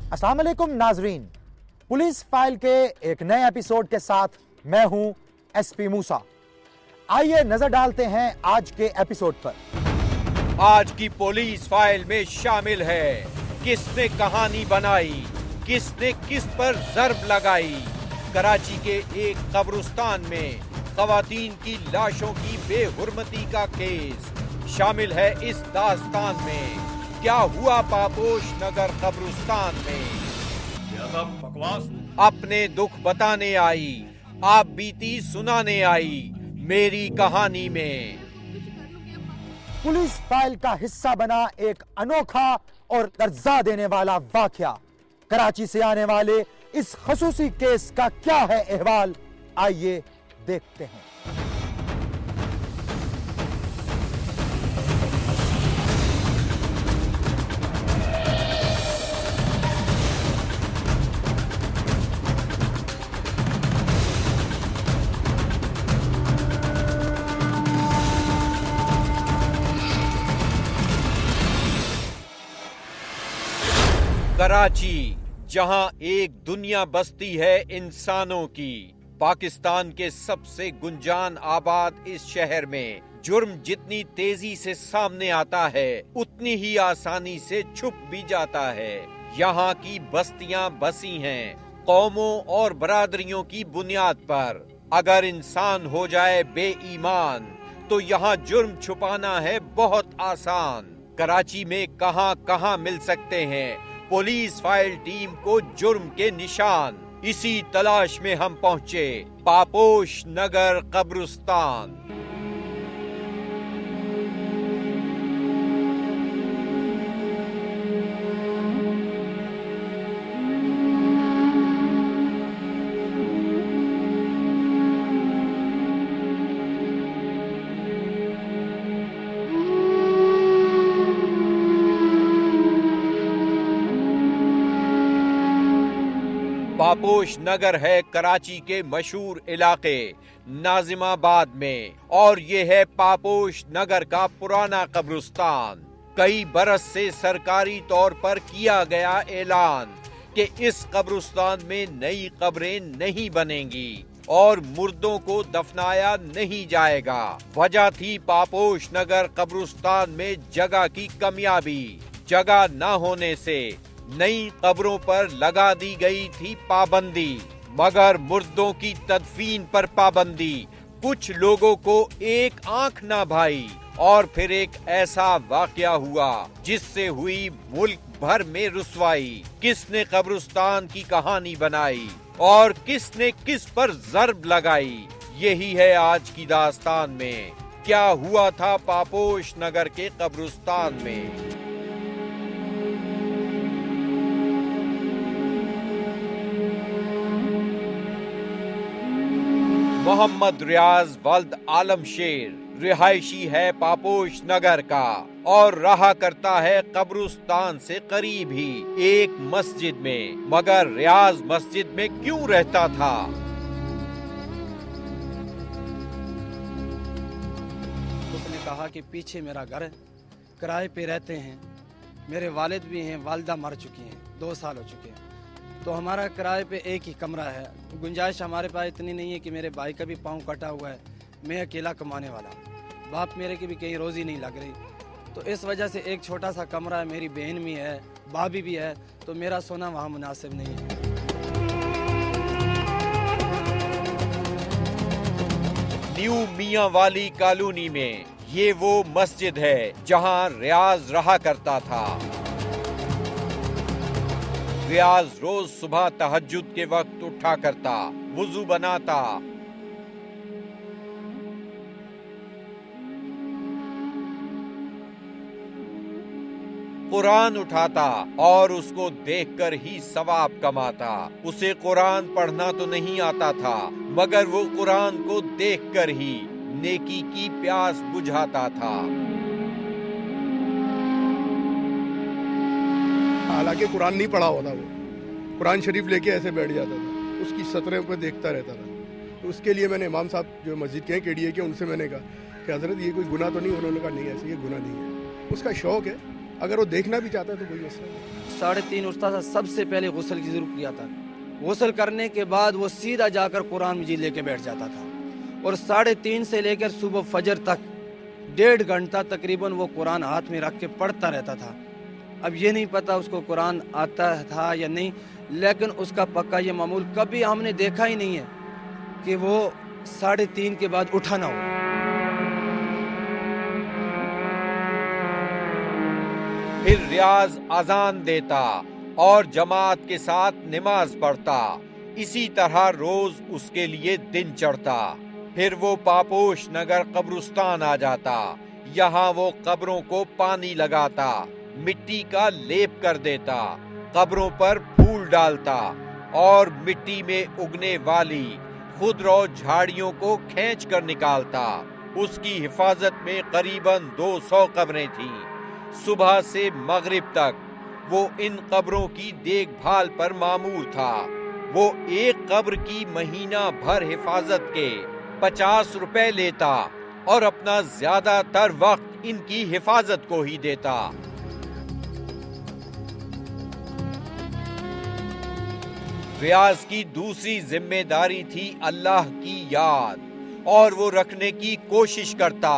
अस्सलाम वालेकुम नाजरीन, पुलिस फाइल के एक नए एपिसोड के साथ मैं हूं एसपी मूसा। आइए नजर डालते हैं आज के एपिसोड पर। आज की पुलिस फाइल में शामिल है किसने कहानी बनाई, किसने किस पर जर्ब लगाई। कराची के एक कब्रिस्तान में खवातीन की लाशों की बेहुरमती का केस शामिल है इस दास्तान में। क्या हुआ पापोश नगर कब्रिस्तान में? बकवास। अपने दुख बताने आई, आप बीती सुनाने आई मेरी कहानी में। पुलिस फाइल का हिस्सा बना एक अनोखा और दर्जा देने वाला वाकया। कराची से आने वाले इस खसूसी केस का क्या है अहवाल, आइए देखते हैं। कराची, जहां एक दुनिया बसती है इंसानों की। पाकिस्तान के सबसे गुंजान आबाद इस शहर में जुर्म जितनी तेजी से सामने आता है उतनी ही आसानी से छुप भी जाता है। यहाँ की बस्तियां बसी हैं कौमों और बरादरियों की बुनियाद पर। अगर इंसान हो जाए बेईमान तो यहाँ जुर्म छुपाना है बहुत आसान। कराची में कहां कहां मिल सकते हैं पुलिस फाइल टीम को जुर्म के निशान। इसी तलाश में हम पहुंचे पापोश नगर कब्रिस्तान। पापोश नगर है कराची के मशहूर इलाके नाजिमाबाद में, और ये है पापोश नगर का पुराना कब्रिस्तान। कई बरस से सरकारी तौर पर किया गया ऐलान कि इस कब्रिस्तान में नई कब्रें नहीं बनेंगी और मुर्दों को दफनाया नहीं जाएगा। वजह थी पापोश नगर कब्रिस्तान में जगह की कमियाबी। जगह न होने से नई कब्रों पर लगा दी गई थी पाबंदी, मगर मुर्दों की तदफीन पर पाबंदी कुछ लोगों को एक आंख न भाई। और फिर एक ऐसा वाकया हुआ जिससे हुई मुल्क भर में रुसवाई। किसने कब्रिस्तान की कहानी बनाई और किसने किस पर जर्ब लगाई, यही है आज की दास्तान में। क्या हुआ था पापोश नगर के कब्रिस्तान में? मोहम्मद रियाज वल्द आलम शेर रिहायशी है पापोश नगर का और रहा करता है कब्रिस्तान से करीब ही एक मस्जिद में। मगर रियाज मस्जिद में क्यों रहता था? उसने कहा कि पीछे मेरा घर है, किराए पे रहते हैं, मेरे वालिद भी हैं, वालिदा मर चुकी हैं, 2 साल हो चुके हैं, तो हमारा किराए पे एक ही कमरा है। गुंजाइश हमारे पास इतनी नहीं है कि मेरे भाई का भी पाँव कटा हुआ है, मैं अकेला कमाने वाला हूँ, बाप मेरे की भी कहीं रोज़ी नहीं लग रही, तो इस वजह से एक छोटा सा कमरा है। मेरी बहन भी है, भाभी भी है, तो मेरा सोना वहाँ मुनासिब नहीं है। न्यू मियां वाली कॉलोनी में ये वो मस्जिद है जहां रियाज रहा करता था। रियाज रोज सुबह तहज्जुद के वक्त उठा करता, वुजू बनाता, कुरान उठाता और उसको देखकर ही सवाब कमाता। उसे कुरान पढ़ना तो नहीं आता था, मगर वो कुरान को देखकर ही नेकी की प्यास बुझाता था। हालांकि कुरान नहीं पढ़ा होता, वो कुरान शरीफ लेके ऐसे बैठ जाता था, उसकी सतरें पे देखता रहता था। तो उसके लिए मैंने इमाम साहब जो मस्जिद के हैं केडीए के, उनसे मैंने कहा कि हजरत ये कोई गुनाह तो नहीं? उन्होंने कहा नहीं, ऐसे ये गुनाह नहीं है, उसका शौक है, अगर वो देखना भी चाहता है तो कोई मसला नहीं। 3:30 उठता था, सबसे पहले गुस्ल की जरूर किया था। गुस्ल करने के बाद वो सीधा जाकर कुरान मजीद लेके बैठ जाता था और 3:30 से लेकर सुबह फजर तक 1.5 घंटा तकरीबन वो कुरान हाथ में रख के पढ़ता रहता था। अब ये नहीं पता उसको कुरान आता था या नहीं, लेकिन उसका पक्का ये मामूल कभी हमने देखा ही नहीं है कि वो 3:30 के बाद उठा ना हो। फिर रियाज अजान देता और जमात के साथ नमाज पढ़ता। इसी तरह रोज उसके लिए दिन चढ़ता। फिर वो पापोश नगर कब्रिस्तान आ जाता। यहाँ वो कब्रों को पानी लगाता, मिट्टी का लेप कर देता, कब्रों पर फूल डालता और मिट्टी में उगने वाली खुदरो झाड़ियों को खींच कर निकालता। उसकी हिफाजत में करीबन 200 कब्रें थीं। सुबह से मगरिब तक वो इन कब्रों की देखभाल पर मामूर था। वो एक कब्र की महीना भर हिफाजत के 50 रुपए लेता और अपना ज्यादातर वक्त इनकी हिफाजत को ही देता। रियाज की दूसरी जिम्मेदारी थी अल्लाह की याद, और वो रखने की कोशिश करता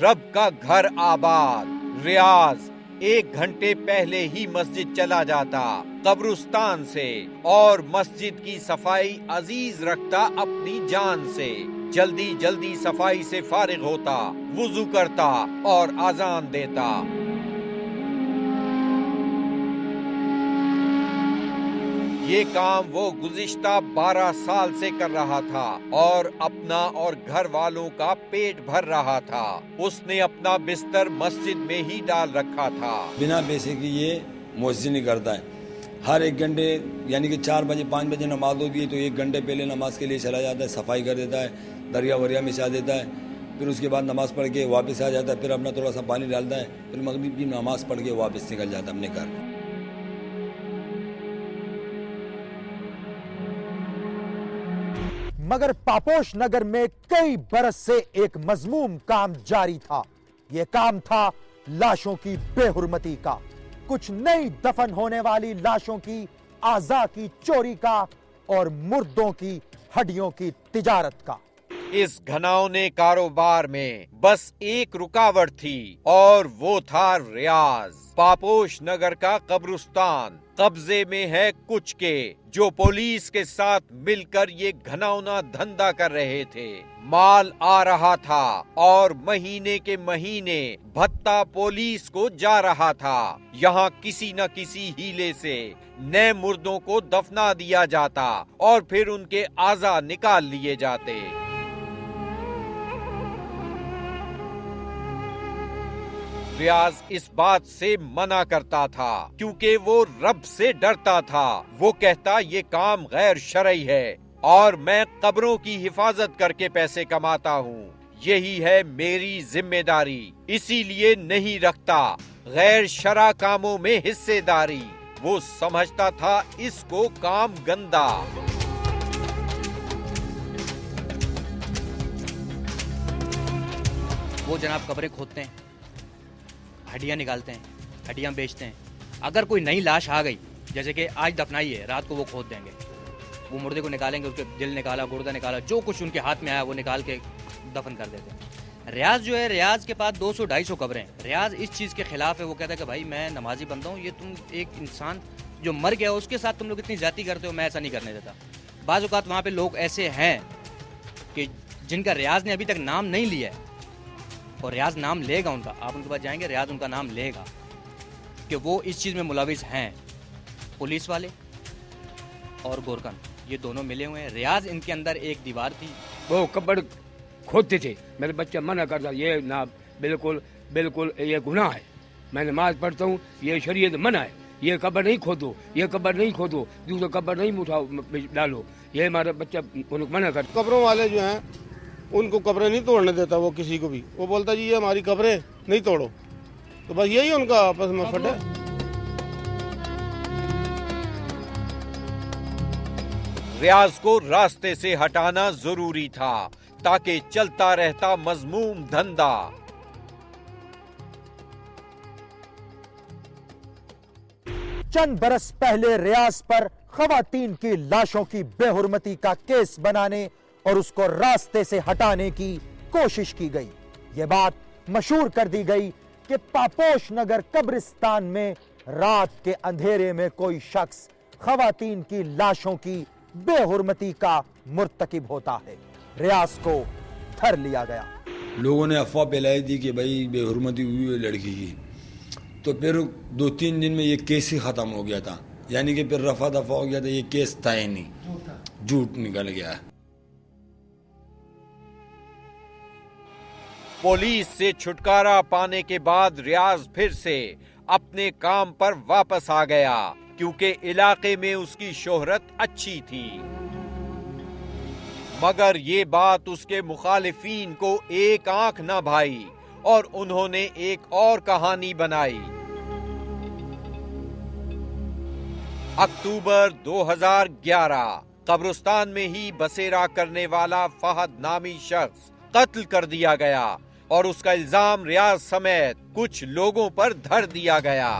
रब का घर आबाद। रियाज 1 घंटे पहले ही मस्जिद चला जाता कब्रिस्तान से और मस्जिद की सफाई अजीज रखता अपनी जान से। जल्दी जल्दी सफाई से फारिग होता, वुजू करता और आजान देता। ये काम वो गुज़िश्ता 12 साल से कर रहा था और अपना और घर वालों का पेट भर रहा था। उसने अपना बिस्तर मस्जिद में ही डाल रखा था। बिना पैसे की ये मुअज्जिन नहीं करता है। हर 1 घंटे यानी कि 4 बजे 5 बजे नमाज होती है तो 1 घंटे पहले नमाज के लिए चला जाता है, सफाई कर देता है, दरिया वरिया मिचा देता है। फिर उसके बाद नमाज पढ़ के वापस आ जाता है, फिर अपना थोड़ा सा पानी डालता है, फिर मगरिब की नमाज पढ़ के वापस निकल जाता है अपने घर। मगर पापोश नगर में कई बरस से एक मजमूम काम जारी था। यह काम था लाशों की बेहुरमती का, कुछ नई दफन होने वाली लाशों की आज़ा की चोरी का और मुर्दों की हड्डियों की तिजारत का। इस घनाउने कारोबार में बस एक रुकावट थी और वो था रियाज। पापोश नगर का कब्रिस्तान कब्जे में है कुछ के जो पुलिस के साथ मिलकर ये घनौना धंधा कर रहे थे। माल आ रहा था और महीने के महीने भत्ता पुलिस को जा रहा था। यहाँ किसी न किसी हीले से नए मुर्दों को दफना दिया जाता और फिर उनके आज़ा निकाल लिए जाते। रियाज इस बात से मना करता था क्योंकि वो रब से डरता था। वो कहता ये काम गैर शरई है और मैं कब्रों की हिफाजत करके पैसे कमाता हूँ, यही है मेरी जिम्मेदारी, इसीलिए नहीं रखता गैर शरा कामों में हिस्सेदारी। वो समझता था इसको काम गंदा। वो जनाब कब्रें खोदते हैं, हड्डियां निकालते हैं, हड्डियां बेचते हैं। अगर कोई नई लाश आ गई, जैसे कि आज दफनाई है, रात को वो खोद देंगे, वो मुर्दे को निकालेंगे, उसके दिल निकाला, गुर्दा निकाला, जो कुछ उनके हाथ में आया वो निकाल के दफन कर देते हैं। रियाज जो है, रियाज के पास 200-250 कब्रें हैं। रियाज इस चीज़ के खिलाफ है। वो कहता है कि भाई मैं नमाजी बंदा हूँ, ये तुम एक इंसान जो मर गया उसके साथ तुम लोग इतनी ज्यादती करते हो, मैं ऐसा नहीं करने देता। बाज़ औक़ात वहाँ पे लोग ऐसे हैं कि जिनका रियाज ने अभी तक नाम नहीं लिया है और रियाज नाम लेगा उनका, आप उनके पास जाएंगे, रियाज उनका नाम लेगा कि वो इस चीज़ में मुलविस हैं। पुलिस वाले और गोरकन ये दोनों मिले हुए हैं। रियाज इनके अंदर एक दीवार थी, वो कब्र खोदते थे। मेरे बच्चा मना करता, ये ना बिल्कुल बिल्कुल ये गुनाह है, मैं नमाज पढ़ता हूँ, ये शरीयत मना है, ये कब्र नहीं खोदो, ये कब्र नहीं खोदो, दूसरा कब्र नहीं उठाओ डालो, ये हमारा बच्चा उनको मना करता। कब्रों वाले जो हैं उनको कब्रें नहीं तोड़ने देता वो किसी को भी। वो बोलता जी ये हमारी कब्रें नहीं तोड़ो, तो बस यही उनका आपस में फट है। रियाज को रास्ते से हटाना जरूरी था ताकि चलता रहता मजमूम धंधा। चंद बरस पहले रियाज पर खवातीन की लाशों की बेहुरमती का केस बनाने और उसको रास्ते से हटाने की कोशिश की गई। यह बात मशहूर कर दी गई कि पापोश नगर कब्रिस्तान में रात के अंधेरे में कोई शख्स खवातीन की लाशों की बेहुरमती का मुर्तकिब होता है। रियाज को धर लिया गया। लोगों ने अफवाह फैलाई थी कि भाई बेहुरमती हुई है लड़की की, तो फिर 2-3 दिन में ये केस ही खत्म हो गया था, यानी कि फिर रफा दफा हो गया था, ये केस था ही नहीं, झूठ निकल गया। पुलिस से छुटकारा पाने के बाद रियाज फिर से अपने काम पर वापस आ गया, क्योंकि इलाके में उसकी शोहरत अच्छी थी। मगर ये बात उसके मुखालिफीन को एक आंख न भाई और उन्होंने एक और कहानी बनाई। अक्टूबर 2011 कब्रिस्तान में ही बसेरा करने वाला फहद नामी शख्स कत्ल कर दिया गया और उसका इल्जाम रियाज समेत कुछ लोगों पर धर दिया गया।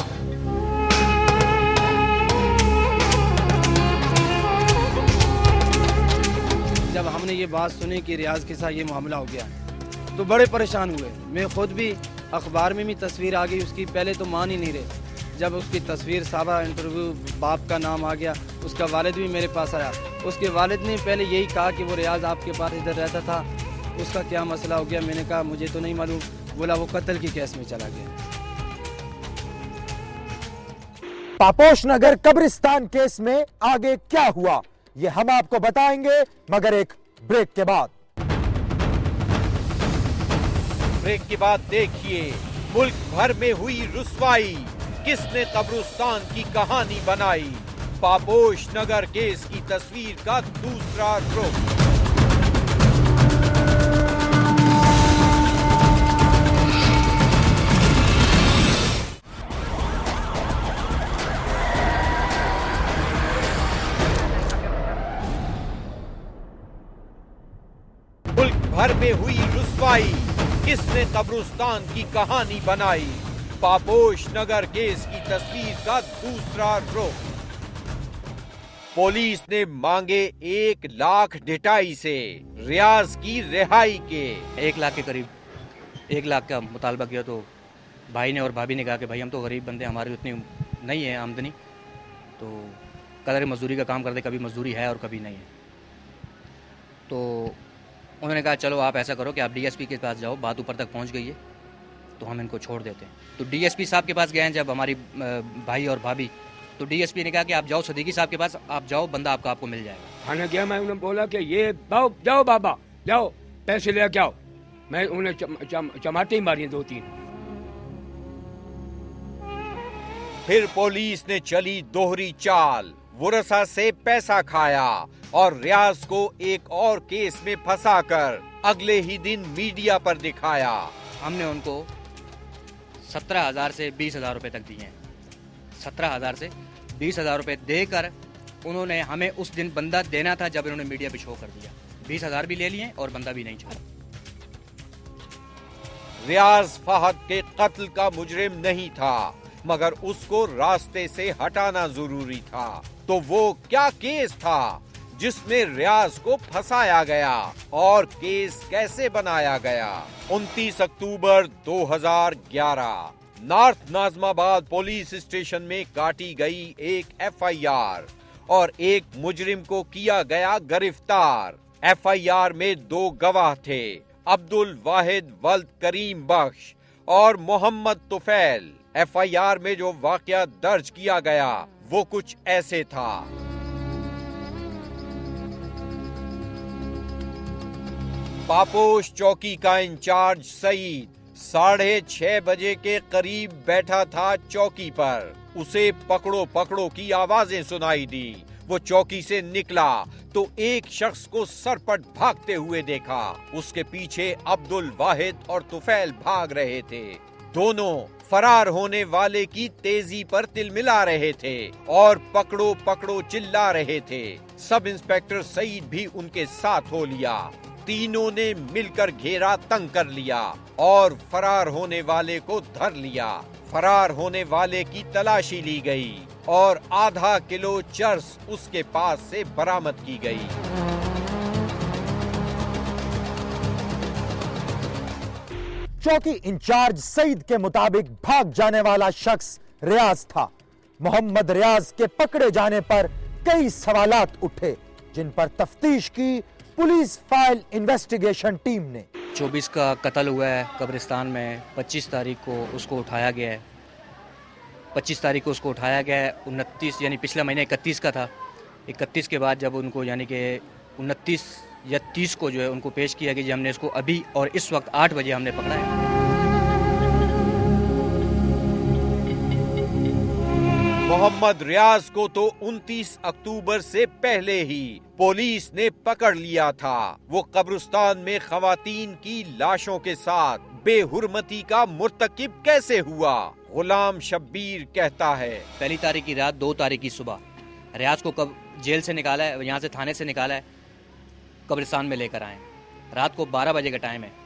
जब हमने ये बात सुनी कि रियाज के साथ ये मामला हो गया तो बड़े परेशान हुए। मैं खुद भी अखबार में भी तस्वीर आ गई उसकी, पहले तो मान ही नहीं रहे। जब उसकी तस्वीर साहबा इंटरव्यू बाप का नाम आ गया, उसका वालिद भी मेरे पास आया। उसके वालिद ने पहले यही कहा कि वो रियाज आपके पास इधर रहता था, उसका क्या मसला हो गया। मैंने कहा मुझे तो नहीं मालूम। बोला वो कत्ल की केस में चला गया। पापोश नगर कब्रिस्तान केस में आगे क्या हुआ ये हम आपको बताएंगे, मगर एक ब्रेक के बाद। ब्रेक के बाद देखिए मुल्क भर में हुई रुसवाई, किसने कब्रिस्तान की कहानी बनाई। पापोश नगर केस की तस्वीर का दूसरा रुख। मुल्क भर में हुई रुसवाई, किसने कब्रिस्तान की कहानी बनाई। पापोश नगर केस की तस्वीर का दूसरा रुख। पुलिस ने मांगे 1 लाख ढिठाई से रियाज की रिहाई के। 1 लाख के करीब 1 लाख का मुतालबा किया तो भाई ने और भाभी ने कहा कि भाई हम तो गरीब बंदे, हमारी उतनी नहीं है आमदनी, तो कदर मजदूरी का काम करते, कभी मजदूरी है और कभी नहीं है। तो उन्होंने कहा चलो आप ऐसा करो कि आप डीएसपी के पास जाओ, बात ऊपर तक पहुंच गई है तो हम इनको छोड़ देते हैं। तो डीएसपी साहब के पास गए हैं जब हमारी भाई और भाभी, तो डीएसपी ने कहा कि आप जाओ सदीकी साहब के पास, आप जाओ, बंदा आपको मिल जाएगा। खाना गया, मैं उन्हें बोला कि ये जाओ बाबा जाओ, पैसे ले आओ। मैं उन्हें चमाटे ही मारी 2-3। फिर पुलिस ने चली दोहरी चाल, वुरसा से पैसा खाया और रियाज को एक और केस में फंसाकर अगले ही दिन मीडिया पर दिखाया। हमने उनको 17,000 से 20,000 रुपए तक दिए हैं। 17,000 से 20,000 रुपए देकर उन्होंने हमें उस दिन बंदा देना था जब इन्होंने मीडिया पे शो कर दिया। 20,000 भी ले लिए और बंदा भी नहीं छोड़ा। रियाज फहद के कत्ल का मुजरिम नहीं था, मगर उसको रास्ते से हटाना जरूरी था। तो वो क्या केस था जिसमें रियाज को फंसाया गया और केस कैसे बनाया गया? 29 अक्टूबर 2011 नॉर्थ नाजमाबाद पुलिस स्टेशन में काटी गई एक एफआईआर और एक मुजरिम को किया गया गिरफ्तार। एफआईआर में 2 गवाह थे, अब्दुल वाहिद वल्द करीम बख्श और मोहम्मद तुफैल। एफआईआर में जो वाकया दर्ज किया गया वो कुछ ऐसे था। पापोश चौकी का इंचार्ज सईद 6:30 बजे के करीब बैठा था चौकी पर। उसे पकड़ो पकड़ो की आवाजें सुनाई दी। वो चौकी से निकला तो एक शख्स को सरपट भागते हुए देखा। उसके पीछे अब्दुल वाहिद और तुफैल भाग रहे थे। दोनों फरार होने वाले की तेजी पर तिलमिला रहे थे और पकड़ो पकड़ो चिल्ला रहे थे। सब इंस्पेक्टर सईद भी उनके साथ हो लिया। तीनों ने मिलकर घेरा तंग कर लिया और फरार होने वाले को धर लिया। फरार होने वाले की तलाशी ली गई। और आधा किलो चर्स उसके पास से बरामद की गई। चौकी इंचार्ज सईद के मुताबिक भाग जाने वाला शख्स रियाज था। मोहम्मद रियाज के पकड़े जाने पर कई सवालात उठे, जिन पर तफ्तीश की पुलिस फाइल इन्वेस्टिगेशन टीम ने। 24 का कत्ल हुआ है कब्रिस्तान में, 25 तारीख को उसको उठाया गया है। 25 तारीख को उसको उठाया गया है, 29 यानी पिछला महीने 31 का था। 31 के बाद जब उनको यानी कि 29 या 30 को जो है उनको पेश किया कि हमने इसको अभी और इस वक्त 8 बजे हमने पकड़ा है। मोहम्मद रियाज को तो 29 अक्टूबर से पहले ही पुलिस ने पकड़ लिया था। वो कब्रिस्तान में खवातीन की लाशों के साथ बेहुरमती का मुर्तकिब कैसे हुआ? गुलाम शब्बीर कहता है, पहली तारीख की रात 2 तारीख की सुबह रियाज को कब जेल से निकाला है, यहाँ से थाने से निकाला है, कब्रिस्तान में लेकर आए। रात को 12 बजे का टाइम है।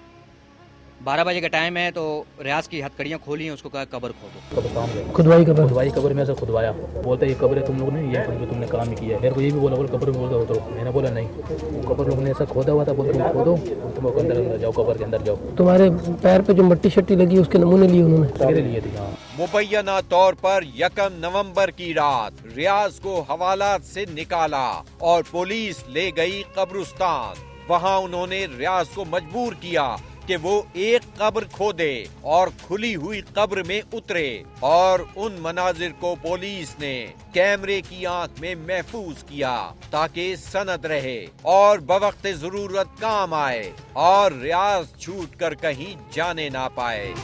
12 बजे का टाइम है तो रियाज की हथकड़ियाँ खोली हैं, उसको कहा कब्र खोदो। खुदवाई कब्र में से खुदवाया। बोलते ये कब्र है तुम लोग ने, ये तुमने काम ही किया है। मेरे को ये भी बोला, बोल कब्र में बोलता हो। मैंने बोला नहीं, वो कब्र लोगों ने ऐसा खोदा हुआ था, बोल तुम खोदो, तुम अंदर जाओ, कब्र के अंदर जाओ। तुम्हारे पैर पे जो मट्टी शट्टी लगी उसके नमूने लिए उन्होंने, लिए थे। मुबैना तौर पर 1 नवंबर की रात रियाज को हवालात से निकाला और पुलिस ले गई कब्रिस्तान। वहाँ उन्होंने रियाज को मजबूर किया कि वो एक कब्र खोदे और खुली हुई कब्र में उतरे, और उन मनाजिर को पुलिस ने कैमरे की आंख में महफूज किया ताकि सनद रहे और बवक्त जरूरत काम आए और रियाज छूटकर कहीं जाने ना पाए।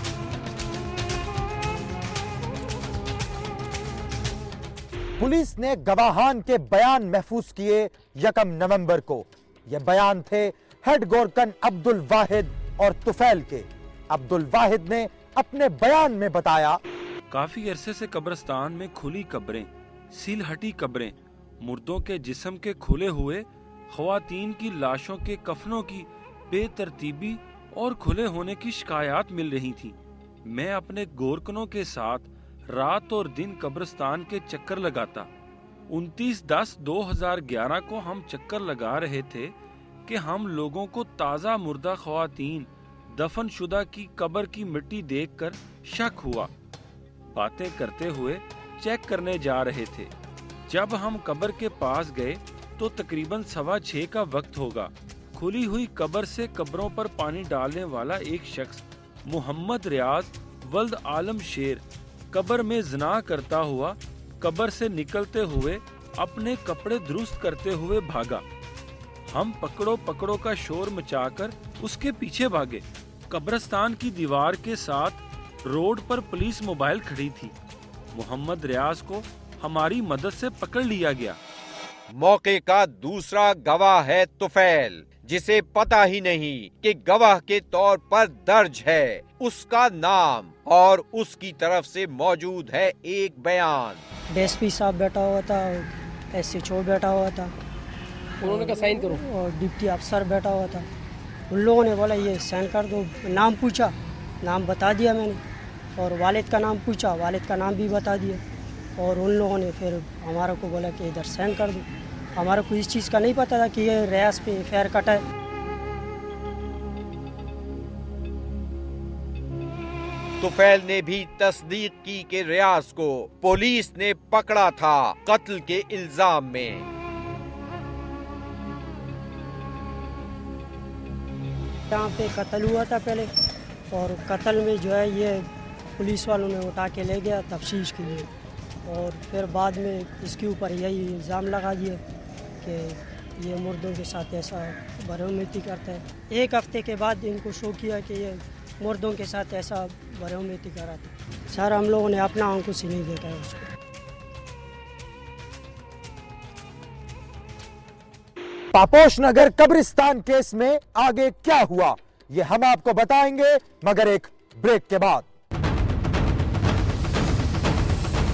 पुलिस ने गवाहान के बयान महफूज किए 1 नवंबर को। ये बयान थे हेड गोरकन अब्दुल वाहिद और तुफैल के। अब्दुल वाहिद ने अपने बयान में बताया, काफी अरसे से कब्रिस्तान में खुली कब्रें, सील हटी कब्रें, मुर्दों के जिस्म के खुले हुए, ख्वातीन की लाशों के कफनों की बेतरतीबी और खुले होने की शिकायत मिल रही थी। मैं अपने गोरकनों के साथ रात और दिन कब्रिस्तान के चक्कर लगाता। 29/10/2011 को हम चक्कर लगा रहे थे कि हम लोगों को ताज़ा मुर्दा ख्वातीन दफन शुदा की कब्र की मिट्टी देखकर शक हुआ। बातें करते हुए चेक करने जा रहे थे। जब हम कब्र के पास गए तो तकरीबन 6:15 का वक्त होगा। खुली हुई कब्र से कब्रों पर पानी डालने वाला एक शख्स मोहम्मद रियाज वल्द आलम शेर कब्र में जना करता हुआ कब्र से निकलते हुए अपने कपड़े दुरुस्त करते हुए भागा। हम पकड़ो पकड़ो का शोर मचाकर उसके पीछे भागे। कब्रिस्तान की दीवार के साथ रोड पर पुलिस मोबाइल खड़ी थी। मोहम्मद रियाज को हमारी मदद से पकड़ लिया गया। मौके का दूसरा गवाह है तुफैल, जिसे पता ही नहीं कि गवाह के तौर पर दर्ज है उसका नाम और उसकी तरफ से मौजूद है एक बयान। डीएसपी साहब बैठा हुआ था, SHO बैठा हुआ था, उन्होंने कहा साइन करो, और डिप्टी अफसर बैठा हुआ था। उन लोगों ने बोला ये साइन कर दो। नाम पूछा, नाम बता दिया मैंने, और वालिद का नाम पूछा, वालिद का नाम भी बता दिया। और उन लोगों ने फिर हमारा को बोला कि इधर साइन कर दो। हमारा को इस चीज़ का नहीं पता था कि ये रियाज पे FIR कटा है। तुफैल ने भी तस्दीक की कि रियाज को पुलिस ने पकड़ा था कत्ल के इल्जाम में। यहाँ पे कत्ल हुआ था पहले, और कत्ल में जो है ये पुलिस वालों ने उठा के ले गया तफ्तीश के लिए, और फिर बाद में इसके ऊपर यही इल्ज़ाम लगा दिया कि ये मुर्दों के साथ ऐसा बदअमनी करता है। 1 हफ्ते के बाद इनको शो किया कि ये मुर्दों के साथ ऐसा बदअमनी करा था। सर हम लोगों ने अपना आंखों से नहीं देखा है उसको। पापोश नगर कब्रिस्तान केस में आगे क्या हुआ, ये हम आपको बताएंगे, मगर एक ब्रेक के बाद।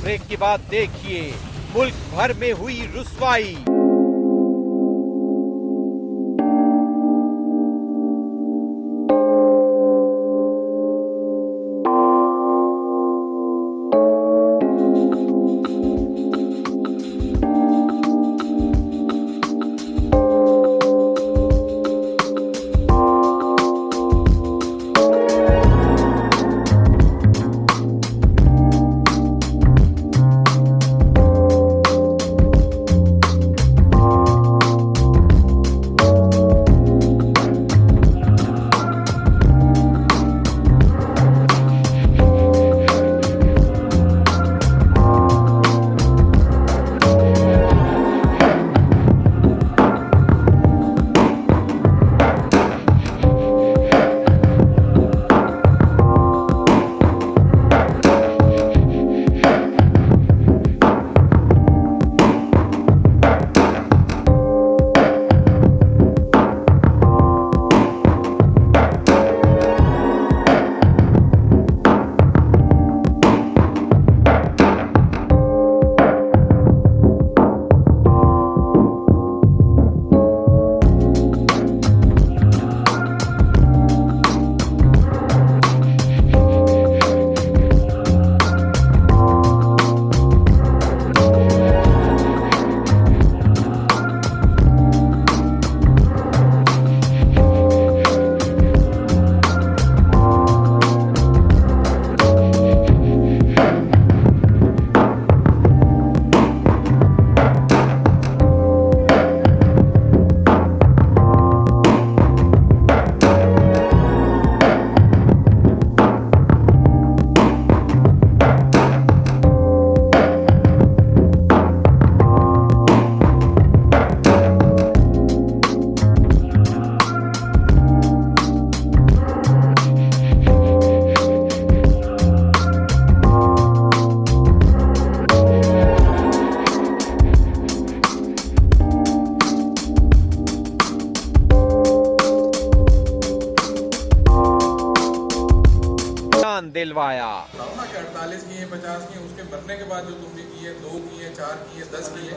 ब्रेक के बाद देखिए मुल्क भर में हुई रुसवाई। बाद जो तुमने किए 2 किए 4 किए 10 किए,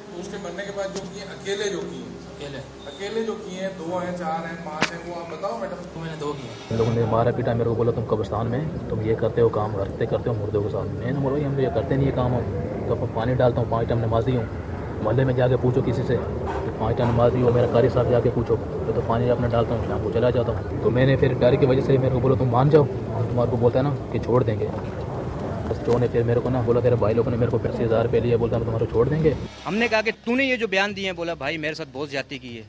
तो उसके बनने के बाद जो किए अकेले जो किए अकेले जो किए 2 हैं 4 हैं 5 हैं, वो आप बताओ मैडम। तो मैंने 2 किए। इन लोगों ने मारा पीटा, मेरे को बोला तुम कब्रिस्तान में तुम ये करते हो काम, करते हो मुर्दों के साथ। मैंने बोला भाई हम ये करते नहीं ये काम, तो अब पानी डालता हूँ, 5 टाइम नमाजी हूँ। मोहल्ले में जाके पूछो किसी से, तो 5 टाइम नमाजी हो, मेरा कारी साहब जाके पूछो, तो पानी अपना डालता हूँ, शाम को चला जाता हूँ। तो मैंने फिर डर की वजह से मेरे को बोला तुम मान जाओ, तुम्हारे को बोलता है ना कि छोड़ देंगे। जो ने फिर मेरे को ना बोला, तेरे भाई लोगों ने मेरे को 50,000 रुपये लिए, बोलता है तुम्हारे छोड़ देंगे। हमने कहा कि तूने ये जो बयान दिए, बोला भाई मेरे साथ बहुत ज्यादती की है।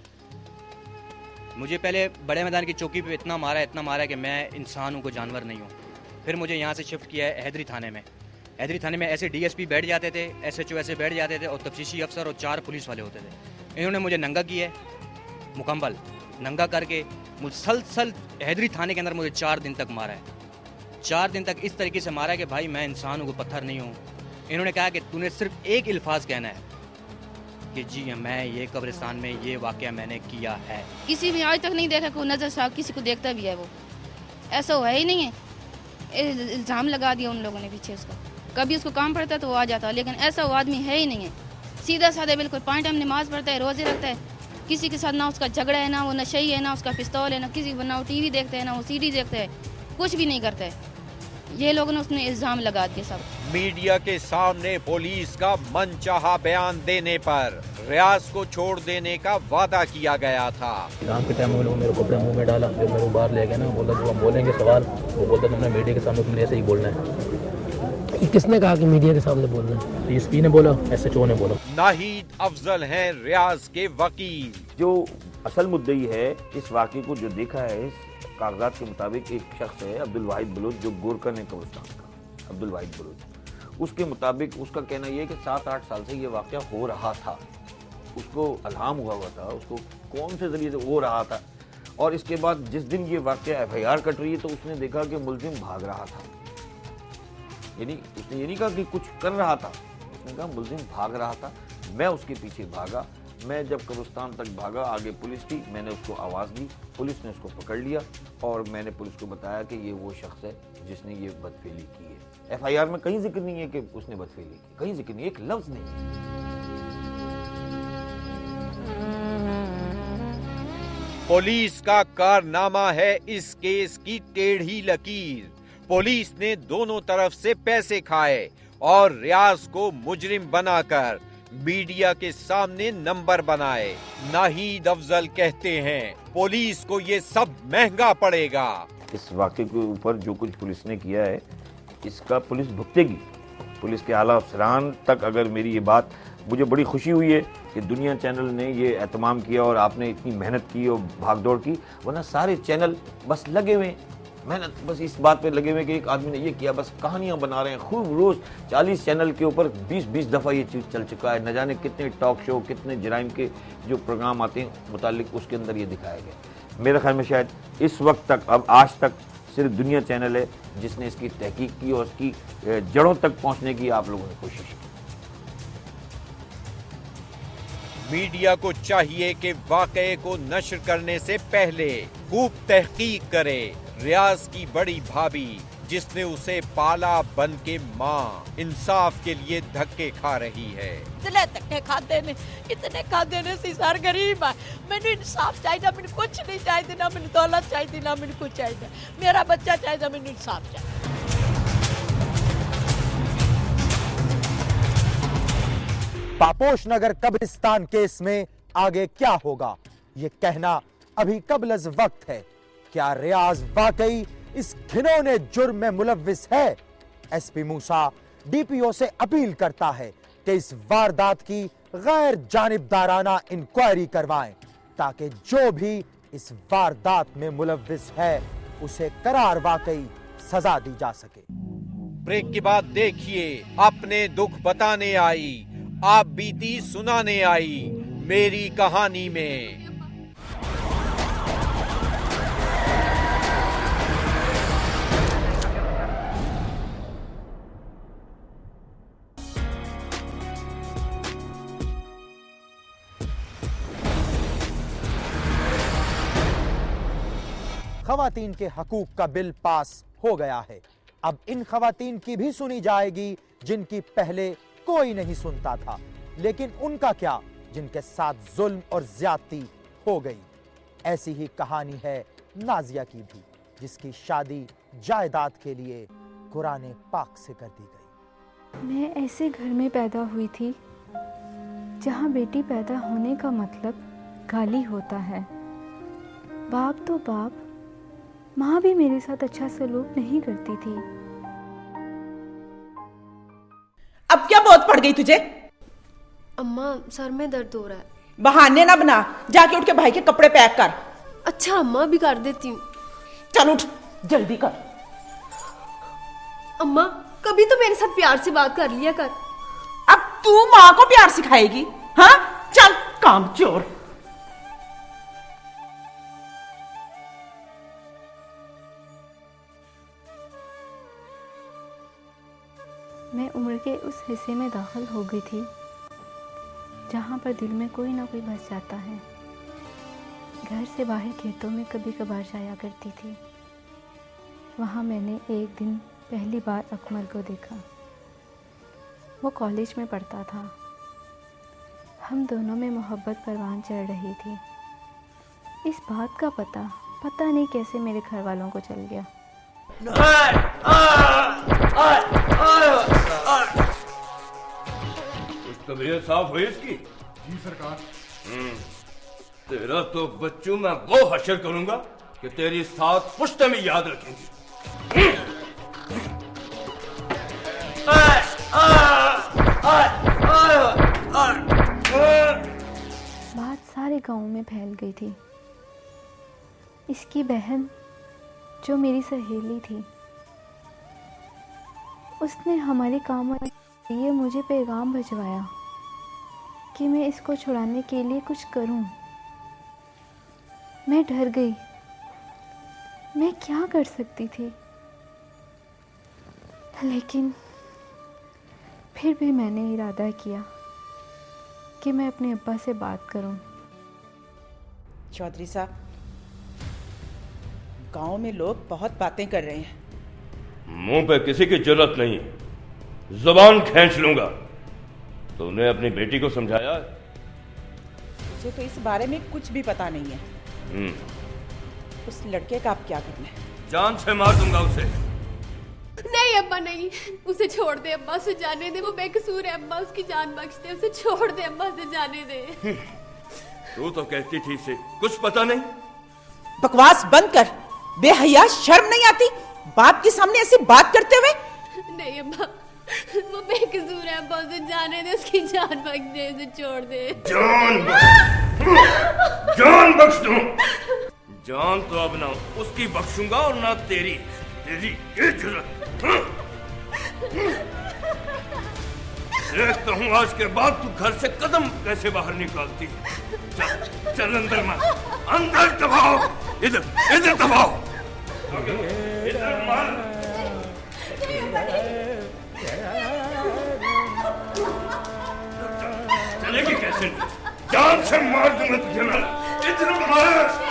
मुझे पहले बड़े मैदान की चौकी पे इतना मारा कि मैं इंसान हूँ, कोई जानवर नहीं हूँ। फिर मुझे यहाँ से शिफ्ट किया है हैदरी थाने में। हैदरी थाने में ऐसे DSP बैठ जाते थे, SHO ऐसे बैठ जाते थे, और तफ्तीशी अफसर और 4 पुलिस वाले होते थे। इन्होंने मुझे नंगा किया है, मुकम्मल नंगा करके मुसलसल हैदरी थाने के अंदर मुझे 4 दिन तक मारा है। 4 दिन तक इस तरीके से मारा कि भाई मैं इंसान हूँ, कोई पत्थर नहीं हूँ। इन्होंने कहा कि तूने सिर्फ एक अल्फाज कहना है कि जी मैं ये कब्रिस्तान में ये वाक़या मैंने किया है। किसी भी आज तक नहीं देखा कोई नज़र साहब किसी को देखता भी है, वो ऐसा हुआ ही नहीं है। इल्ज़ाम लगा दिया उन लोगों ने पीछे उसका, कभी उसको काम पड़ता है तो वो आ जाता, लेकिन ऐसा वो आदमी है ही नहीं है। सीधा साधा बिल्कुल 5 टाइम नमाज पढ़ता है, रोज़े रखता है, किसी के साथ ना उसका झगड़ा है, ना वो नशई है, ना उसका पिस्तौल है, ना किसी ना वो TV देखता है, ना वो CD देखता है, कुछ भी नहीं करता है। ये लोगों ने उसने इल्जाम लगा दिए सब। मीडिया के सामने पुलिस का मनचाहा बयान देने पर रियाज को छोड़ देने का वादा किया गया था। शाम के टाइम में लोग मेरे कपड़े मुंह में डाला, फिर मेरे को बाहर ले गए ना, बोला जो हम बोलेंगे सवाल, वो बोलता तुमने मीडिया के सामने तुमने ऐसे ही बोलना है। किसने कहा कि मीडिया के सामने बोलना है? DSP ने बोला, SHO ने बोला। नाहिद अफजल हैं रियाज के वकील। जो असल मुद्दई है इस वाक़े को जो देखा है, इस कागजात के मुताबिक एक शख्स है अब्दुल वाहिद बलूच, जो गोरकन है कब्रिस्तान का, अब्दुल वाहिद बलूच। उसके मुताबिक उसका कहना यह है कि 7-8 साल से ये वाक़या हो रहा था, उसको अल्हाम हुआ था, उसको कौन से जरिए से हो रहा था। और इसके बाद जिस दिन ये वाक़या FIR कट रही है तो उसने देखा कि मुलजिम भाग रहा था। यानी उसने ये नहीं कहा कि कुछ कर रहा था, उसने कहा मुलजिम भाग रहा था, मैं उसके पीछे भागा। मैं जब कब्रिस्तान तक भागा, आगे पुलिस थी, मैंने उसको आवाज़ दी, पुलिस ने उसको पकड़ लिया और मैंने पुलिस को बताया कि ये वो शख्स है जिसने ये बदफेली की है। FIR में कहीं जिक्र नहीं है कि उसने बदफेली की, कहीं जिक्र नहीं, एक लफ्ज़ नहीं है। पुलिस का कारनामा है इस केस की टेढ़ी लकीर। पुलिस ने दोनों तरफ से पैसे खाए और रियाज को मुजरिम बनाकर मीडिया के सामने नंबर बनाए। नाहिद अफजल कहते हैं पुलिस को ये सब महंगा पड़ेगा। इस वाक़े के ऊपर जो कुछ पुलिस ने किया है इसका पुलिस भुगतेगी। पुलिस के आला अफसरान तक अगर मेरी ये बात, मुझे बड़ी खुशी हुई है कि दुनिया चैनल ने ये एहतमाम किया और आपने इतनी मेहनत की और भागदौड़ की, वरना सारे चैनल बस लगे हुए मेहनत, बस इस बात पे लगे हुए कि एक आदमी ने ये किया, बस कहानियां बना रहे हैं खूब। रोज 40 चैनल के ऊपर 20-20 दफ़ा ये चीज़ चल चुका है। न जाने कितने टॉक शो, कितने जराइम के जो प्रोग्राम आते हैं मुतालिक, उसके अंदर ये दिखाया गया। मेरे ख्याल में शायद इस वक्त तक, अब आज तक सिर्फ दुनिया चैनल है जिसने इसकी तहकीक की और इसकी जड़ों तक पहुँचने की आप लोगों ने कोशिश की। मीडिया को चाहिए कि वाक़ये को नश्र करने से पहले खूब तहकीक करे। रियाज की बड़ी भाभी जिसने उसे पाला बन के माँ, इंसाफ के लिए धक्के खा रही है। इतने धक्के खाते ने, इतने खाते ने, सर गरीब है, मैंने इंसाफ चाहिए, मैंने कुछ नहीं चाहिए, ना मैंने दौलत चाहिए, ना मैंने कुछ चाहिए, मेरा बच्चा चाहिए, मैंने इंसाफ चाहिए। पापोश नगर कब्रिस्तान केस में आगे क्या होगा, ये कहना अभी कबलज वक्त है। क्या रियाज वाकई इस घिनौने जुर्म में मुलव्विस है? SP मूसा DPO से अपील करता है कि इस वारदात की गैर जानिबदाराना इंक्वायरी करवाएं ताकि जो भी इस वारदात में मुलव्विस है उसे करार वाकई सजा दी जा सके। ब्रेक के बाद देखिए, अपने दुख बताने आई, आप बीती सुनाने आई मेरी कहानी में। खवातीन के हकूक का बिल पास हो गया है। अब इन खवातीन की भी सुनी जाएगी जिनकी पहले कोई नहीं सुनता था। लेकिन उनका क्या जिनके साथ जुल्म और ज्यादती हो गई। ऐसी ही कहानी है नाजिया की भी, जिसकी शादी जायदाद के लिए कुरान पाक से कर दी गई। मैं ऐसे घर में पैदा हुई थी जहाँ बेटी पैदा होने का मतलब गाली होता है। बाप तो बाप, माँ भी मेरे साथ अच्छा सलूक नहीं करती थी। अब क्या बहुत पड़ गई तुझे? अम्मा सर में दर्द हो रहा है। बहाने ना बना, जाके उठ के भाई के कपड़े पैक कर। अच्छा अम्मा भी कर देती हूँ। चल उठ, जल्दी कर। अम्मा कभी तो मेरे साथ प्यार से बात कर लिया कर। अब तू माँ को प्यार सिखाएगी? हाँ चल कामचोर। मैं उम्र के उस हिस्से में दाखिल हो गई थी जहाँ पर दिल में कोई ना कोई बस जाता है। घर से बाहर खेतों में कभी कभार जाया करती थी। वहाँ मैंने एक दिन पहली बार अकमल को देखा। वो कॉलेज में पढ़ता था। हम दोनों में मोहब्बत परवान चढ़ रही थी। इस बात का पता नहीं कैसे मेरे घर वालों को चल गया। कुछ तबीयत साफ हुई इसकी? जी सरकार। तेरा तो बच्चों मैं वो हशर करूंगा कि तेरी साथ पुश्ते में याद रखेंगी। बात सारे गांव में फैल गई थी। इसकी बहन जो मेरी सहेली थी, उसने हमारे काम के लिए मुझे पैगाम भिजवाया कि मैं इसको छुड़ाने के लिए कुछ करूं। मैं डर गई। मैं क्या कर सकती थी? लेकिन फिर भी मैंने इरादा किया कि मैं अपने अब्बा से बात करूं। चौधरी साहब, गांव में लोग बहुत बातें कर रहे हैं। मुंह पे किसी की जरूरत नहीं, जुबान खींच लूंगा। तूने अपनी बेटी को समझाया? मुझे तो इस बारे में कुछ भी पता नहीं है। उस लड़के का आप क्या करना है? जान से मार दूंगा उसे। नहीं अब्बा नहीं, उसे छोड़ दे अब्बा, उसे जाने दे। वो बेकसूर है अब्बा, उसकी जान बख्श दे। उसे छोड़ दे अब्बा, उसे जाने दे। तू तो कहती थी इसे कुछ पता नहीं। बकवास बंद कर, बेहया, शर्म नहीं आती बाप के सामने ऐसी बात करते हुए? नहीं अब्बा, वो बेकसूर है अब्बा, उसे जाने दे। उसकी जान बख्श दे, उसे छोड़ दे। जान बख्श दूं? जान तो अब ना उसकी बख्शूंगा और ना तेरी ये जरूरत। देखता हूँ आज के बाद तू घर से कदम कैसे बाहर निकालती है। चल अंदर मार, अंदर दबाओ, इधर दबाओ, इधर मार। चलेगी कैसे? जान से मार दूंगा तुझे मैं। इधर मार।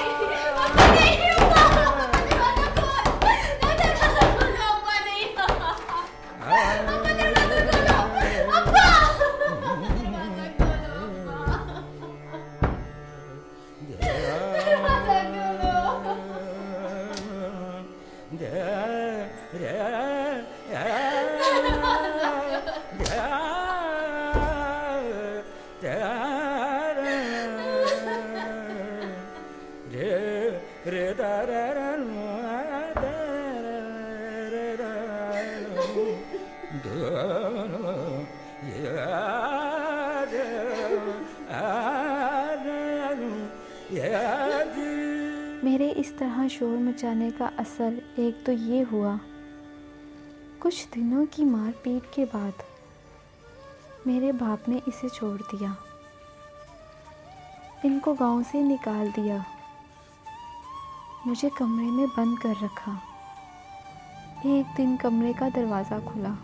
मेरे इस तरह शोर मचाने का असर एक तो ये हुआ, कुछ दिनों की मारपीट के बाद मेरे बाप ने इसे छोड़ दिया। इनको गांव से निकाल दिया। मुझे कमरे में बंद कर रखा। एक दिन कमरे का दरवाज़ा खुला।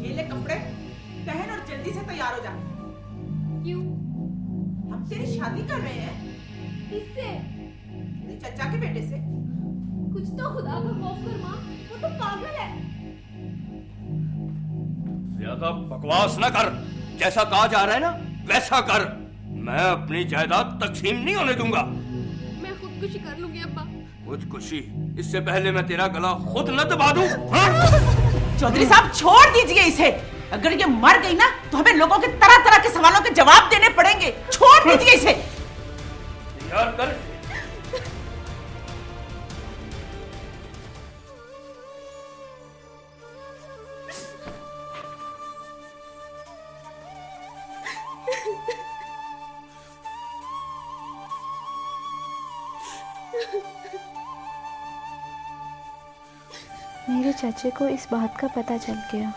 ये ले कपड़े पहन और जल्दी से तैयार हो जा। क्यों? हम तेरी शादी कर रहे हैं। किससे? तेरे चचा के बेटे से? कुछ तो खुदा का खौफ कर माँ, वो तो पागल है। ज्यादा बकवास न कर, जैसा कहा जा रहा है ना वैसा कर। मैं अपनी जायदाद तकसीम नहीं होने दूंगा। मैं खुदकुशी कर लूंगी अब्बा। खुदकुशी? इससे पहले मैं तेरा गला खुद न दबा दूं। चौधरी साहब छोड़ दीजिए इसे। अगर ये मर गई ना तो हमें लोगों के तरह तरह के सवालों के जवाब देने पड़ेंगे। छोड़ दीजिए इसे। यार कर। मेरे चाचे को इस बात का पता चल गया।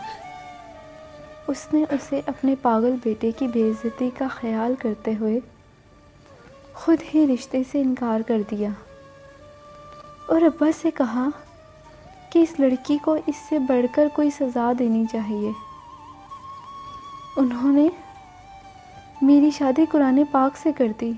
उसने उसे अपने पागल बेटे की बेइज्जती का ख्याल करते हुए खुद ही रिश्ते से इनकार कर दिया और अब्बा से कहा कि इस लड़की को इससे बढ़कर कोई सज़ा देनी चाहिए। उन्होंने मेरी शादी कुरान पाक से कर दी।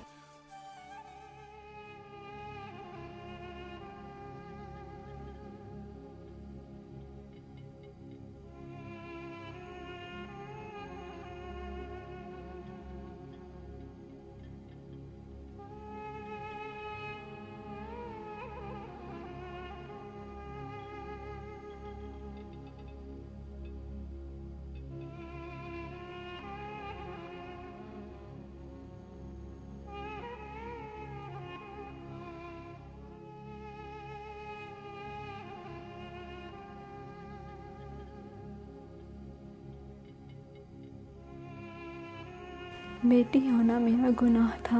बेटी होना मेरा गुनाह था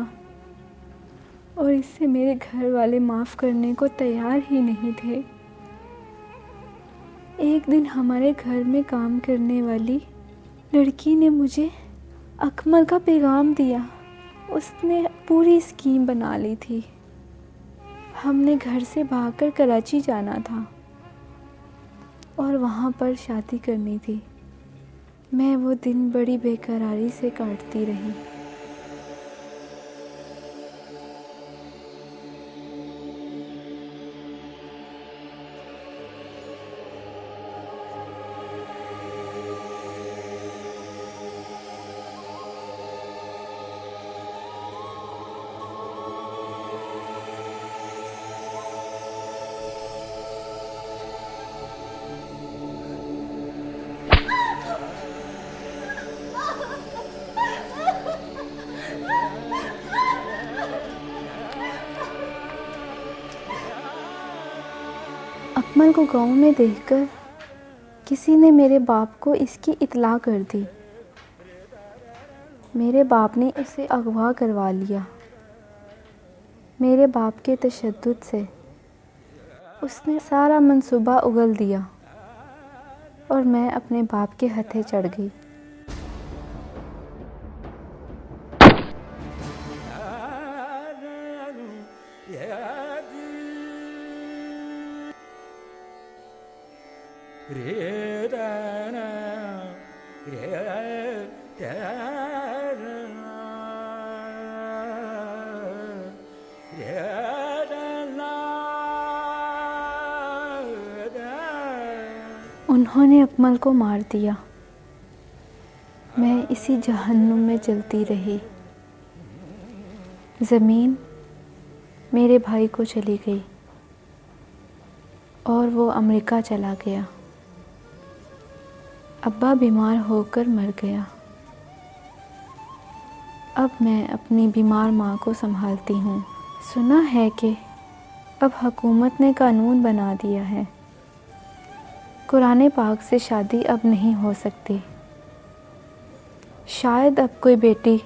और इससे मेरे घर वाले माफ़ करने को तैयार ही नहीं थे। एक दिन हमारे घर में काम करने वाली लड़की ने मुझे अकमल का पैगाम दिया। उसने पूरी स्कीम बना ली थी। हमने घर से भागकर कराची जाना था और वहाँ पर शादी करनी थी। मैं वो दिन बड़ी बेकरारी से काटती रही। अकमल को गांव में देखकर किसी ने मेरे बाप को इसकी इत्तला कर दी। मेरे बाप ने उसे अगवा करवा लिया। मेरे बाप के तशद्दुद से उसने सारा मंसूबा उगल दिया और मैं अपने बाप के हथे चढ़ गई। उन्होंने अकमल को मार दिया। मैं इसी जहन्नुम में जलती रही। ज़मीन मेरे भाई को चली गई और वो अमेरिका चला गया। अब्बा बीमार होकर मर गया। अब मैं अपनी बीमार माँ को संभालती हूँ। सुना है कि अब हुकूमत ने कानून बना दिया है, कुरान पाक से शादी अब नहीं हो सकती। शायद अब कोई बेटी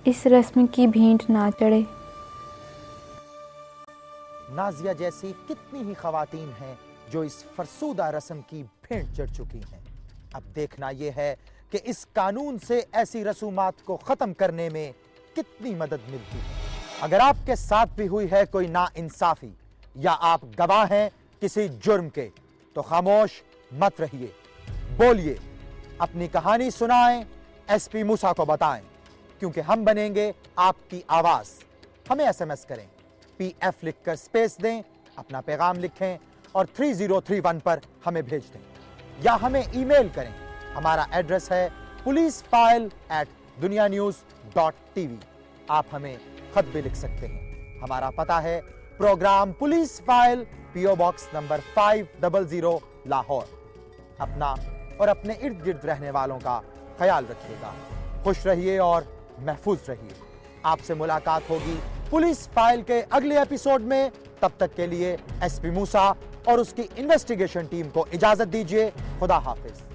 इस रस्म की भींट ना चढ़े। नाजिया जैसी कितनी ही खवातीन हैं जो इस फरसूदा रस्म की भेंट चढ़ चुकी हैं। अब देखना यह है कि इस कानून से ऐसी रसूमात को ख़त्म करने में कितनी मदद मिलती है। अगर आपके साथ भी हुई है कोई नाइंसाफ़ी या आप गवाह हैं किसी जुर्म के, तो खामोश मत रहिए, बोलिए, अपनी कहानी सुनाएं, एसपी मूसा को बताएं, क्योंकि हम बनेंगे आपकी आवाज़। हमें SMS करें PF लिखकर स्पेस दें, अपना पैगाम लिखें और 3031 पर हमें भेज दें या हमें ईमेल करें। हमारा एड्रेस है policeFile@dunianews.tv। आप हमें खत भी लिख सकते हैं। हमारा पता है program police file, PO box number 500 Lahore. अपना और अपने इर्द गिर्द रहने वालों का ख्याल रखिएगा। खुश रहिए और महफूज रहिए। आपसे मुलाकात होगी पुलिस फाइल के अगले एपिसोड में। तब तक के लिए SP मूसा और उसकी इन्वेस्टिगेशन टीम को इजाजत दीजिए। खुदा हाफिज।